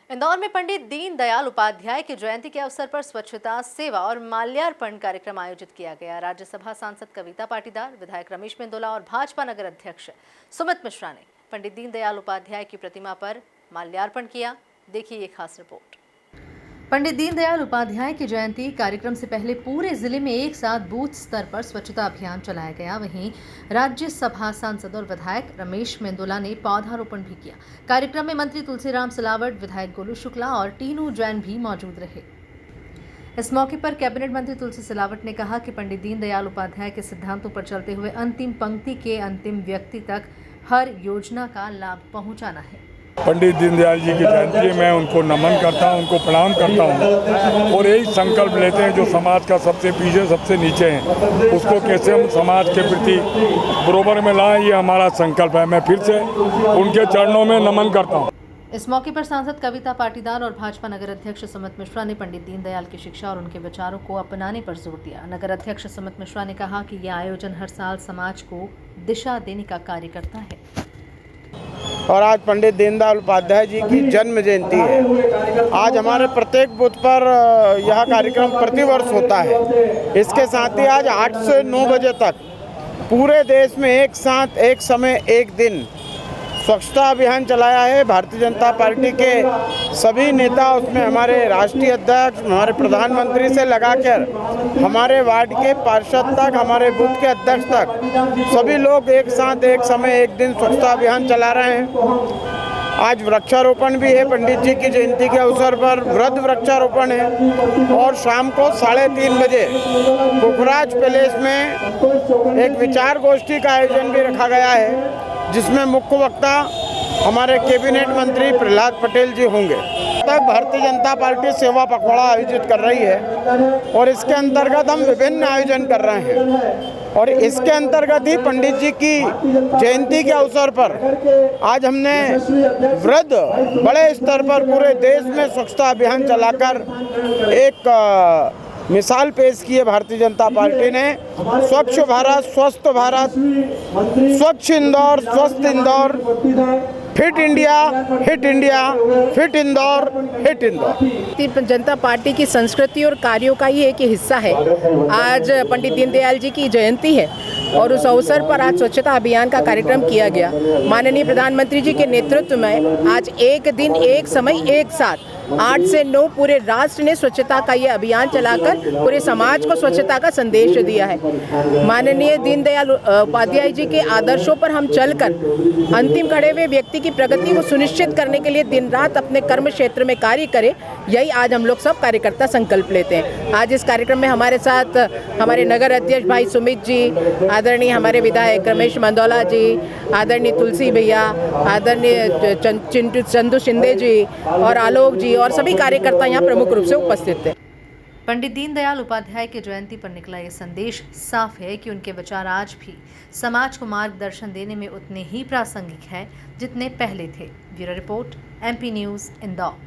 इंदौर में पंडित दीनदयाल उपाध्याय की जयंती के अवसर पर स्वच्छता, सेवा और माल्यार्पण कार्यक्रम आयोजित किया गया। राज्यसभा सांसद कविता पाटीदार, विधायक रमेश मेंदोला और भाजपा नगर अध्यक्ष सुमित मिश्रा ने पंडित दीनदयाल उपाध्याय की प्रतिमा पर माल्यार्पण किया। देखिए ये खास रिपोर्ट। पंडित दीनदयाल उपाध्याय की जयंती कार्यक्रम से पहले पूरे जिले में एक साथ बूथ स्तर पर स्वच्छता अभियान चलाया गया। वहीं राज्यसभा सांसद और विधायक रमेश मेंदोला ने पौधारोपण भी किया। कार्यक्रम में मंत्री तुलसीराम सिलावट, विधायक गोलू शुक्ला और टीनू जैन भी मौजूद रहे। इस मौके पर कैबिनेट मंत्री तुलसी सिलावट ने कहा कि पंडित दीनदयाल उपाध्याय के सिद्धांतों पर चलते हुए अंतिम पंक्ति के अंतिम व्यक्ति तक हर योजना का लाभ पहुंचाना है। पंडित दीनदयाल जी की जयंती में मैं उनको नमन करता हूं, उनको प्रणाम करता हूं और यही संकल्प लेते हैं जो समाज का सबसे पीछे, सबसे नीचे है, उसको कैसे हम समाज के प्रति बराबर में लाएं, ये हमारा संकल्प है। मैं फिर से उनके चरणों में नमन करता हूं। इस मौके पर सांसद कविता पाटीदार और भाजपा नगर अध्यक्ष सुमित मिश्रा ने पंडित दीनदयाल की शिक्षा और उनके विचारों को अपनाने पर जोर दिया। नगर अध्यक्ष सुमित मिश्रा ने कहा कि यह आयोजन हर साल समाज को दिशा देने का कार्य करता है। और आज पंडित दीनदयाल उपाध्याय जी की जन्म जयंती है। आज हमारे प्रत्येक बूथ पर यह कार्यक्रम प्रतिवर्ष होता है। इसके साथ ही आज 8 से 9 बजे तक पूरे देश में एक साथ, एक समय, एक दिन स्वच्छता अभियान चलाया है। भारतीय जनता पार्टी के सभी नेता, उसमें हमारे राष्ट्रीय अध्यक्ष, हमारे प्रधानमंत्री से लगाकर हमारे वार्ड के पार्षद तक, हमारे बूथ के अध्यक्ष तक सभी लोग एक साथ, एक समय, एक दिन स्वच्छता अभियान चला रहे हैं। आज वृक्षारोपण भी है। पंडित जी की जयंती के अवसर पर वृद्ध वृक्षारोपण है और शाम को 3:30 बजे पुखराज पैलेस में एक विचार गोष्ठी का आयोजन भी रखा गया है, जिसमें मुख्य वक्ता हमारे कैबिनेट मंत्री प्रहलाद पटेल जी होंगे। तक भारतीय जनता पार्टी सेवा पखवाड़ा आयोजित कर रही है और इसके अंतर्गत हम विभिन्न आयोजन कर रहे हैं और इसके अंतर्गत ही पंडित जी की जयंती के अवसर पर आज हमने वृद्ध बड़े स्तर पर पूरे देश में स्वच्छता अभियान चलाकर एक मिसाल पेश की है। भारतीय जनता पार्टी ने स्वच्छ भारत, स्वस्थ भारत, स्वच्छ इंदौर, स्वस्थ Indore, fit India, hit India, fit Indore, hit Indore. Bharatiya Janata party की संस्कृति और कार्यों का ही एक हिस्सा है। आज पंडित दीनदयाल जी की जयंती है और उस अवसर पर आज स्वच्छता अभियान का कार्यक्रम किया गया। माननीय प्रधानमंत्री जी के नेतृत्व में आज एक दिन, एक समय, एक साथ 8 से 9 पूरे राष्ट्र ने स्वच्छता का ये अभियान चलाकर पूरे समाज को स्वच्छता का संदेश दिया है। माननीय दीनदयाल उपाध्याय जी के आदर्शों पर हम चलकर अंतिम खड़े हुए व्यक्ति की प्रगति को सुनिश्चित करने के लिए दिन रात अपने कर्म क्षेत्र में कार्य करें, यही आज हम लोग सब कार्यकर्ता संकल्प लेते हैं। आज इस कार्यक्रम में हमारे साथ हमारे नगर अध्यक्ष भाई सुमित जी, आदरणीय हमारे विधायक रमेश मेंदोला जी, आदरणीय तुलसी भैया, आदरणीय चंदू शिंदे जी और आलोक जी और सभी कार्यकर्ता यहाँ प्रमुख रूप से उपस्थित थे। पंडित दीनदयाल उपाध्याय की जयंती पर निकला ये संदेश साफ है कि उनके विचार आज भी समाज को मार्गदर्शन देने में उतने ही प्रासंगिक हैं जितने पहले थे। Bureau report, MP news, Indore.